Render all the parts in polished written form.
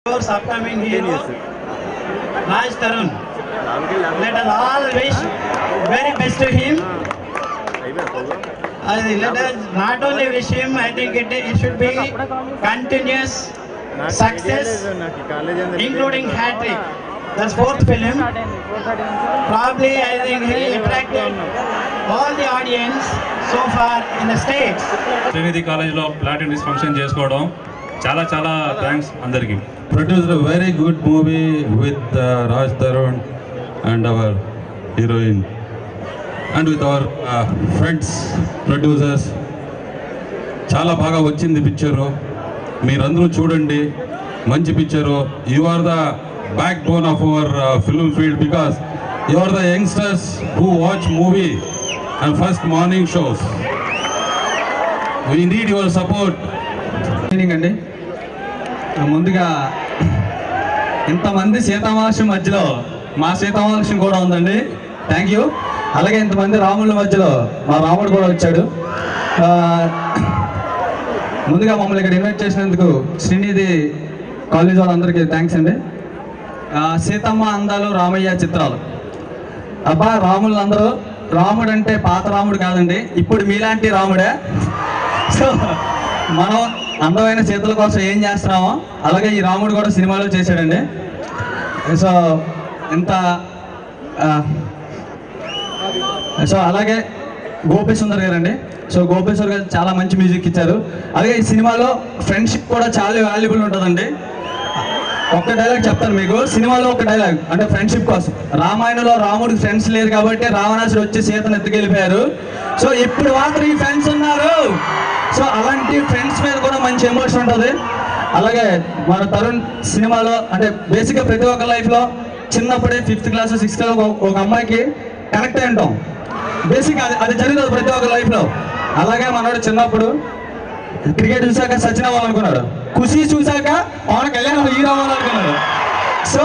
Course upcoming hero Raj Tarun. Let us all wish very best to him. Let us not only wish him, I think it should be continuous success, including hat-trick. That's fourth film. Probably I think he attracted all the audience so far in the States. Trinity College lo Platinum function chesukodam చాలా చాలా thanks అందరికి. Produced a very good movie with Raj Tarun and our heroine and with our friends producers. చాలా బాగా వచ్చింది picture. మీరందరూ చూడండి, మంచి picture. You are the backbone of our film field because you are the youngsters who watch movie and first morning shows. We need your support. అండి, ముందుగా ఇంతమంది సీతామహాలక్ష్మి మధ్యలో మా సీతామహాలక్ష్మి కూడా ఉందండి, థ్యాంక్ యూ. అలాగే ఇంతమంది రాముల మధ్యలో మా రాముడు కూడా వచ్చాడు. ముందుగా మమ్మల్ని ఇక్కడ ఇన్వైట్ చేసినందుకు శ్రీనిధి కాలేజ్ వాళ్ళందరికీ థ్యాంక్స్ అండి. సీతమ్మ అందాలు రామయ్య చిత్రాలు. అబ్బా రాములు అందరూ, రాముడు అంటే పాత రాముడు కాదండి, ఇప్పుడు మీలాంటి రాముడే. సో మనం అందమైన సీతల కోసం ఏం చేస్తున్నామో అలాగే ఈ రాముడు కూడా సినిమాలో చేశాడండి. సో ఇంత అలాగే గోపేశ్వర్ గారు అండి. సో గోపేశ్వర్ గారు చాలా మంచి మ్యూజిక్ ఇచ్చారు. అలాగే ఈ సినిమాలో ఫ్రెండ్షిప్ కూడా చాలా వాల్యుబుల్ ఉంటుందండి. ఒక్క డైలాగ్ చెప్తాను మీకు. సినిమాలో ఒక డైలాగ్ అంటే ఫ్రెండ్షిప్ కోసం. రామాయణంలో రాముడికి ఫ్రెండ్స్ లేరు కాబట్టి రావణాసుడు వచ్చి సీతను ఎత్తుకెళ్ళిపోయారు. సో ఇప్పుడు మాత్రం ఈ ఫ్రెండ్స్ ఉన్నారు. సో అలాంటి ఫ్రెండ్స్ మీద కూడా మంచి ఎమోషన్ ఉంటుంది. అలాగే మన తరుణ్ సినిమాలో అంటే బేసిక్గా ప్రతి ఒక్క లైఫ్లో చిన్నప్పుడే 5th క్లాస్ 6th క్లాస్ ఒక అమ్మాయికి కనెక్ట్ అయి ఉంటాం. బేసిక్ అది జరుగుతుంది ప్రతి ఒక్క లైఫ్లో. అలాగే మనోడు చిన్నప్పుడు క్రికెట్ చూసాక సచిన్ అవ్వాలనుకున్నాడు, ఖుషి చూసాక పవన్ కళ్యాణ్ హీరో అవ్వాలనుకున్నాడు. సో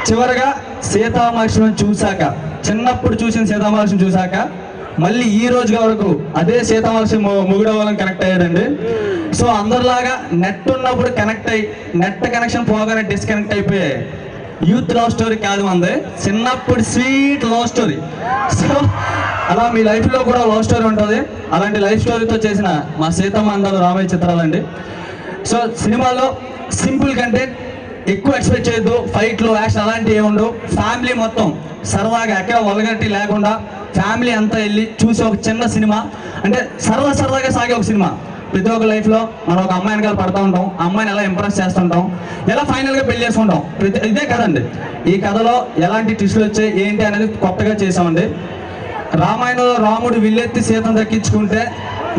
చివరిగా సీతామహాలక్ష్మిని చూశాక, చిన్నప్పుడు చూసిన సీతామహాలక్ష్మిని చూశాక మళ్ళీ ఈ రోజు వరకు అదే సీతామహాలక్ష్మి మొగుడు అవ్వాలని కనెక్ట్ అయ్యాడండి. సో అందరిలాగా నెట్ ఉన్నప్పుడు కనెక్ట్ అయ్యి నెట్ కనెక్షన్ పోగానే డిస్కనెక్ట్ అయిపోయాయి. యూత్ లవ్ స్టోరీ కాదు మనది, చిన్నప్పుడు స్వీట్ లవ్ స్టోరీ. సో అలా మీ లైఫ్లో కూడా లవ్ స్టోరీ ఉంటుంది. అలాంటి లైఫ్ స్టోరీతో చేసిన మా సీతమ్మ అందాలు రామయ్య చిత్రాలండి. సో సినిమాలో సింపుల్ కంటెంట్, ఎక్కువ ఎక్స్పెక్ట్ చేయొద్దు. ఫైట్లు యాక్షన్ అలాంటివి ఏముండవు. ఫ్యామిలీ మొత్తం సరదాగా ఎక్కడ వల్గట్టి లేకుండా ఫ్యామిలీ అంతా వెళ్ళి చూసి ఒక చిన్న సినిమా, అంటే సరదాగా సాగే ఒక సినిమా. ప్రతి ఒక్క లైఫ్లో మనం ఒక అమ్మాయిని కలిసి పడుతూ ఉంటాం, అమ్మాయిని ఎలా ఇంప్రెస్ చేస్తుంటాం, ఎలా ఫైనల్గా పెళ్లి చేసుకుంటాం. ఇదే కదండి. ఈ కథలో ఎలాంటి ట్విస్టులు వచ్చాయి ఏంటి అనేది కొత్తగా చేసామండి. రామాయణంలో రాముడు విల్లెత్తి సీతను దక్కించుకుంటే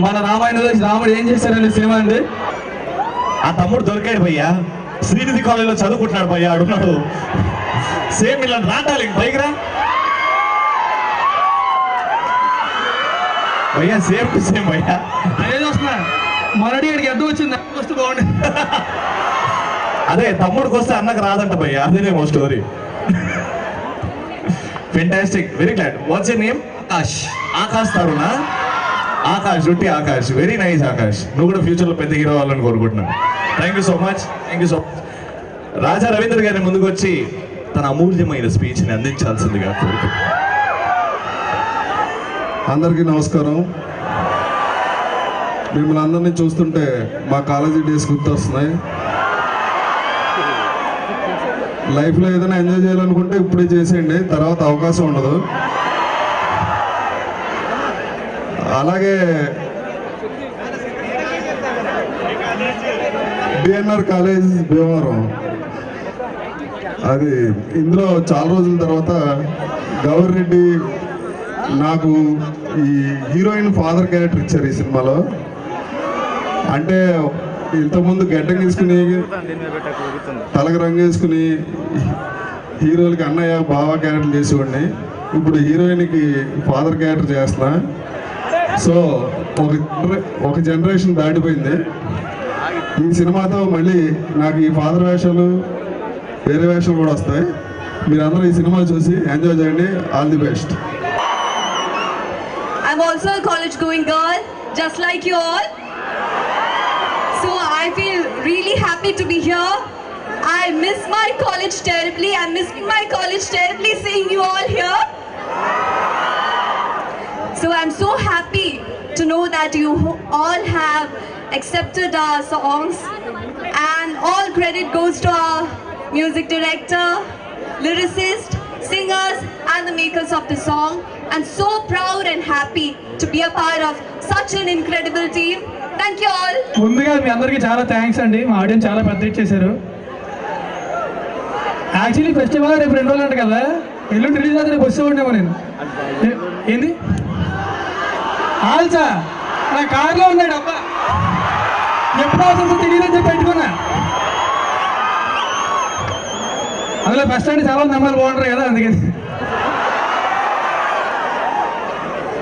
మన రామాయణంలో రాముడు ఏం చేశారనే సినిమా అండి. ఆ తమ్ముడు దొరికాడు భయ్యా, శ్రీనిధి కాలేజీలో చదువుకుంటున్నాడు భయ్యా, అడుగున్నాడు. సేమ్ ఇలా రాటాలి పైకి రా భయ్యా, సేమ్ టు సేమ్ భయ్యా. అదే చూస్తున్నా మొన్నటి ఇక్కడికి ఎంత వచ్చింది, వస్తే బాగుంది. అదే తమ్ముడికి వస్తే అన్నకు రాదంట భయ్యా, అదేనేమో story. Fantastic, very glad. What's your name? Akash. Akash తరుణా? ఆకాష్, రుట్టి ఆకాష్, వెరీ నైస్ ఆకాష్. నువ్వు కూడా ఫ్యూచర్లో పెద్ద హీరో అవ్వాలని కోరుకుంటున్నాను. Thank you so much, thank you so much. Raja Ravindra గారి ముందుకు వచ్చి తన అమూల్యమైన స్పీచ్ని అందించాల్సిందిగా కోరుకుంటున్నాను. అందరికీ నమస్కారం. మిమ్మల్ని అందరినీ చూస్తుంటే మా కాలేజీ డేస్ గుర్తొస్తున్నాయి. లైఫ్లో ఏదైనా ఎంజాయ్ చేయాలనుకుంటే ఇప్పుడే చేసేయండి, తర్వాత అవకాశం ఉండదు. అలాగే డిఎన్ఆర్ కాలేజ్ భీమవరం, అది ఇందులో చాలా రోజుల తర్వాత గౌర్ రెడ్డి నాకు ఈ హీరోయిన్ ఫాదర్ క్యారెక్టర్ ఇచ్చారు ఈ సినిమాలో. అంటే ఇంతకుముందు గడ్డం తీసుకుని తలకు రంగు వేసుకుని హీరోలకి అన్నయ్య బావ క్యారెక్టర్ చేసేవాడిని. ఇప్పుడు హీరోయిన్కి ఫాదర్ క్యారెక్టర్ చేస్తున్నా. సో ఒక జనరేషన్ దాటిపోయింది. ఈ సినిమాతో మళ్ళీ నాకు ఈ ఫాదర్ వేషాలు వేరే వేషాలు కూడా వస్తాయి. మీరందరూ ఈ సినిమా చూసి ఎంజాయ్ చేయండి. All the best. I'm also a college going girl, just like you all. So I feel really happy to be here I miss my college terribly. I'm missing my college terribly seeing you all here. So I'm so happy to know that you all have accepted our songs, and all credit goes to our music director, lyricist, singers and the makers of the song. I'm so proud and happy to be a part of such an incredible team. Thank you all. ముందుగా మీ అందరికీ చాలా thanks అండి. మా audience చాలా పెద్ద ఇచ్చేశారు. Actually festival రేపు 2 రోజులు అంట కదా, ఎల్లుండి రిలీజ్ అయితే రేపు వచ్చేవాడినేమో నేను. ఏంది ఆల్చా నా కార్లో ఉన్నాడు అబ్బా, ఎప్పుడు అవసరం తెలియదని చెప్పి పెట్టుకున్నా. అందులో బస్ స్టాండ్ చాలా మంది అమ్మాయిలు బాగుంటారు కదా, అందుకని.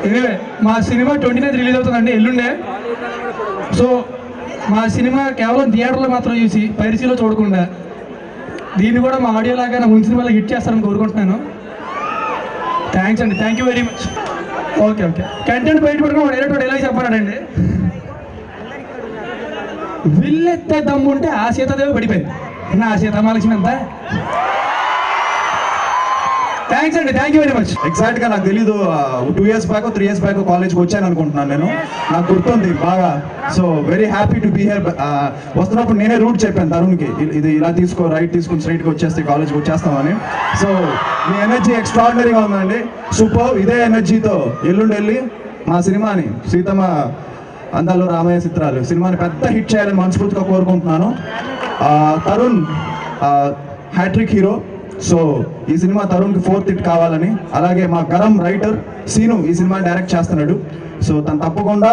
ఎనివే మా సినిమా 29th రిలీజ్ అవుతుందండి, ఎల్లుండే. సో మా సినిమా కేవలం థియేటర్లో మాత్రం చూసి పైరసీలో చూడకుండా దీన్ని కూడా మా ఆడియో లాగా నా ముందు సినిమాలో హిట్ చేస్తారని కోరుకుంటున్నాను. థ్యాంక్స్ అండి, thank you very much. Okay okay, content బయట పడుకుని డైరెక్ట్ ఎలా చెప్పానండి, విల్లెత్తే దమ్ము ఉంటే ఆ సీతాదేవి పడిపోయింది, నా సీతమహాలక్ష్మి అంతా. థ్యాంక్స్ అండి, థ్యాంక్ యూ వెరీ మచ్. ఎగ్జాక్ట్గా నాకు తెలీదు, 2 years బ్యాక్ 3 years బ్యాక్ కాలేజ్కి వచ్చాను అనుకుంటున్నాను నేను, నాకు గుర్తుంది బాగా. So very happy to be here. వస్తున్నప్పుడు నేనే రూట్ చెప్పాను తరుణ్కి, ఇది ఇలా తీసుకో, రైట్ తీసుకుని స్ట్రైట్గా వచ్చేస్తే కాలేజ్కి వచ్చేస్తామని. సో మీ ఎనర్జీ ఎక్స్ట్రాడినరీగా ఉందండి, సూపర్. ఇదే ఎనర్జీతో ఎల్లుండి వెళ్ళి మా సినిమాని సీతమ్మ అందాలు రామయ్య చిత్రాలు సినిమాని పెద్ద హిట్ చేయాలని మనస్ఫూర్తిగా కోరుకుంటున్నాను. తరుణ్ హ్యాట్రిక్ హీరో, సో ఈ సినిమా తరుణ్కి 4th హిట్ కావాలని. అలాగే మా గరం రైటర్ సీను ఈ సినిమా డైరెక్ట్ చేస్తున్నాడు. సో తను తప్పకుండా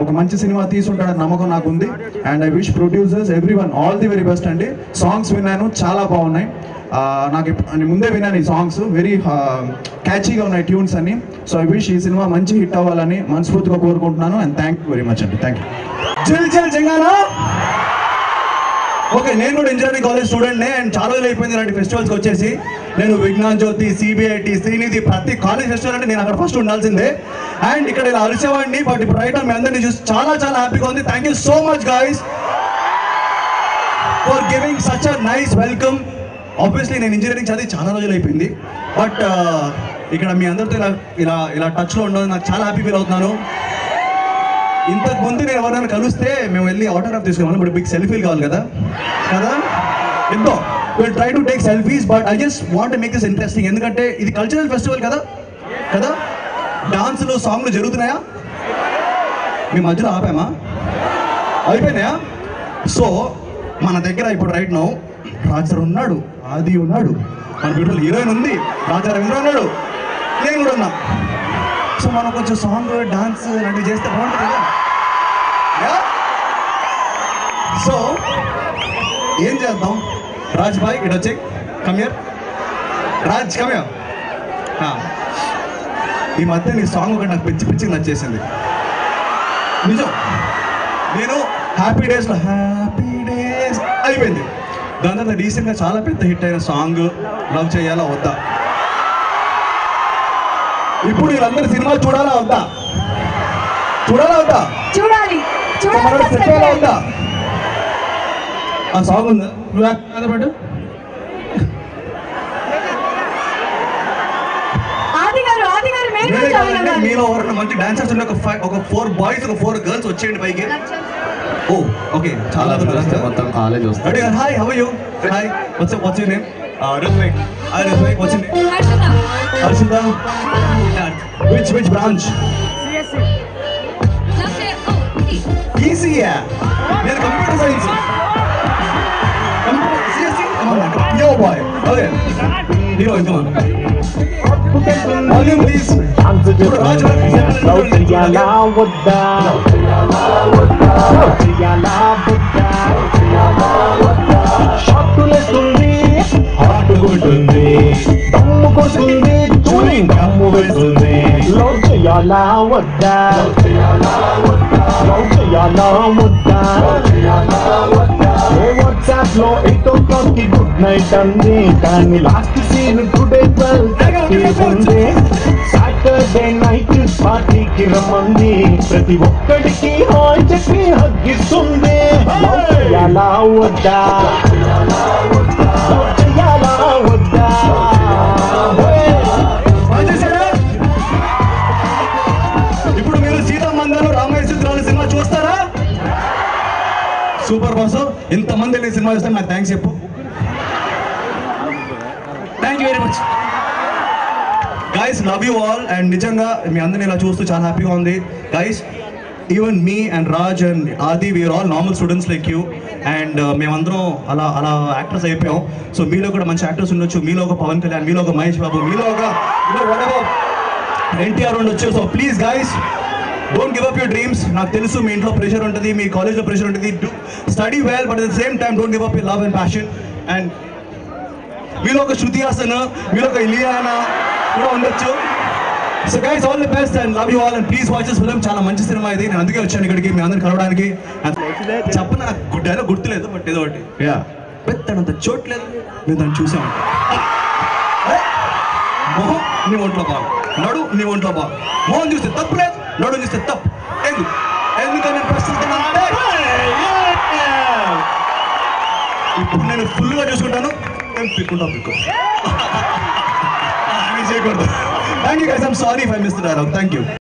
ఒక మంచి సినిమా తీసుంటాడని నమ్మకం నాకు ఉంది. And I wish producers everyone all the very best అండి. సాంగ్స్ విన్నాను, చాలా బాగున్నాయి. నాకు ముందే విన్నాను ఈ సాంగ్స్, వెరీ క్యాచీగా ఉన్నాయి ట్యూన్స్ అన్ని. సో ఐ విష్ ఈ సినిమా మంచి హిట్ అవ్వాలని మనస్ఫూర్తిగా కోరుకుంటున్నాను. And thank you very much అండి, థ్యాంక్ యూ. జిల్ జిల్ జంగానా. ఓకే, నేను కూడా ఇంజనీరింగ్ కాలేజ్ స్టూడెంట్నే. అండ్ చాలా రోజులు అయిపోయింది ఇలాంటి ఫెస్టివల్స్కి వచ్చేసి. నేను విజ్ఞాన్ జ్యోతి, సిబిఐటి, శ్రీనిధి, ప్రతి కాలేజ్ ఫెస్టివల్ అంటే నేను అక్కడ ఫస్ట్ ఉండాల్సిందే. అండ్ ఇక్కడ ఇలా అరిచేవాడిని, బట్ ఇప్పుడు రైట్ మీ అందరినీ చూసి చాలా చాలా హ్యాపీగా ఉంది. Thank you so much guys for giving such a nice welcome. Obviously నేను ఇంజనీరింగ్ చదివి చాలా రోజులు అయిపోయింది, బట్ ఇక్కడ మీ అందరితో ఇలా ఇలా ఇలా టచ్లో ఉండడం నాకు చాలా హ్యాపీ ఫీల్ అవుతున్నాను. ఇంతకు ముందు నేను ఎవరైనా కలిస్తే మేము వెళ్ళి ఆటోగ్రాఫ్ తీసుకున్నాను, ఇప్పుడు బిగ్ సెల్ఫీలు కావాలి కదా కదా ఎంతో will try to take selfies. But I just want make this interesting, ఎందుకంటే ఇది కల్చరల్ ఫెస్టివల్ కదా కదా డాన్సులు సాంగ్లు జరుగుతున్నాయా, మీ మధ్యలో ఆపామా, అయిపోయినాయా? సో మన దగ్గర ఇప్పుడు రైట్ నౌ రాజర్ ఉన్నాడు, ఆది ఉన్నాడు, మన బ్యూటిఫుల్ హీరోయిన్ ఉంది, రాజా రవీంద్ర ఉన్నాడు, నేను కూడా ఉన్నా. సో మనం కొంచెం సాంగ్ డాన్స్ లాంటివి చేస్తే బాగుంటుంది కదా. సో ఏం చేద్దాం, రాజ్ భాయ్ ఇటు వచ్చి కమ్యర్, రాజ్ కమ్యర్. ఈ మధ్య నీ సాంగ్ ఒకటి నాకు పిచ్చి పిచ్చిగా నచ్చేసింది నిజం. నేను హ్యాపీ డేస్లో హ్యాపీ డేస్ అయిపోయింది, దాని తర్వాత రీసెంట్గా చాలా పెద్ద హిట్ అయిన సాంగ్ లవ్ చేయాలా వద్దా. ఇప్పుడు వీళ్ళందరూ సినిమా చూడాలా వద్దా, చూడాలా వద్దా, చూడాలి సెట్ అయ్యాలా వద్దా. ఆ సాంగ్ ఉందా పాటు మీలో ఎవరైనా మంచి డాన్సర్స్ ఉండే ఒక 4 boys ఒక 4 girls వచ్చేయండి పైకి. ఓ ఓకే, చాలా మొత్తం కాలేజ్ వస్తుంది. Hi, how are you? Hi, what's your name? Rithvik. Hi Rithvik, what's your name? Harshitha. Which branch? CSE. ఈసీయా? నేను computer science. CSE? Yo boy. Okay. Hero, come on. Volume please. WhatsAppలో 8 o'clock గుడ్ నైట్ అంది, కానీ last scene today 12:30 ఉంది. Saturday night పార్టీకి రమ్మంది, ప్రతి ఒక్కడికి హాయ్ చెప్పి హగ్గిస్తుంది. లవ్ చేయాలా వద్దా? సినిమా చూస్తాను నాకు థ్యాంక్స్ చెప్పు. Thank you very much guys, love you all. And నిజంగా మీ అందరిని ఇలా చూస్తూ చాలా హ్యాపీగా ఉంది guys. Even me and Raj and Aadi, we are all normal students like you. And మేమందరం అలా అలా యాక్టర్స్ అయిపోయాం. సో మీలో కూడా మంచి యాక్టర్స్ ఉండొచ్చు. మీలో ఒక పవన్ కళ్యాణ్, మీలో ఒక మహేష్ బాబు, మీలో ఒక ఎన్టీఆర్ ఉండొచ్చు. So please guys, don't give up your dreams. నాకు తెలుసు మీ ఇంట్లో ప్రెషర్ ఉంటుంది, మీ కాలేజ్లో ప్రెషర్ ఉంటుంది. Do study well, but at the same time don't give up your love and passion. And మీలో ఒక శృతి హాసన్, మీలో ఒక ఇలియానా కూడా ఉండొచ్చు. So guys, all the best and love you all. And please watch this film. చాలా మంచి cinema ఇది. నేను అందుకే వచ్చాను ఇక్కడికి మీ అందరిని కలవడానికి. చెప్పను, నాకు డైలాగ్ గుర్తులేదు, బట్ ఏదో ఒకటి పెద్దనంత చోట్లేదు, మేము దాన్ని చూసామంట. మొహం నీ ఒంట్లో బాగు, నడు నీ ఒంట్లో బాగు. మొహం చూస్తే తప్పు లేదు, నడు చూస్తే తప్పు. ఎందుకని నేను ప్రశ్నిస్తున్నాను, ఇప్పుడు నేను ఫుల్గా చూసుకుంటాను, నేను పిక్కు చేయకూడదు. Thank you guys, I'm sorry if I missed the dialogue. Thank you.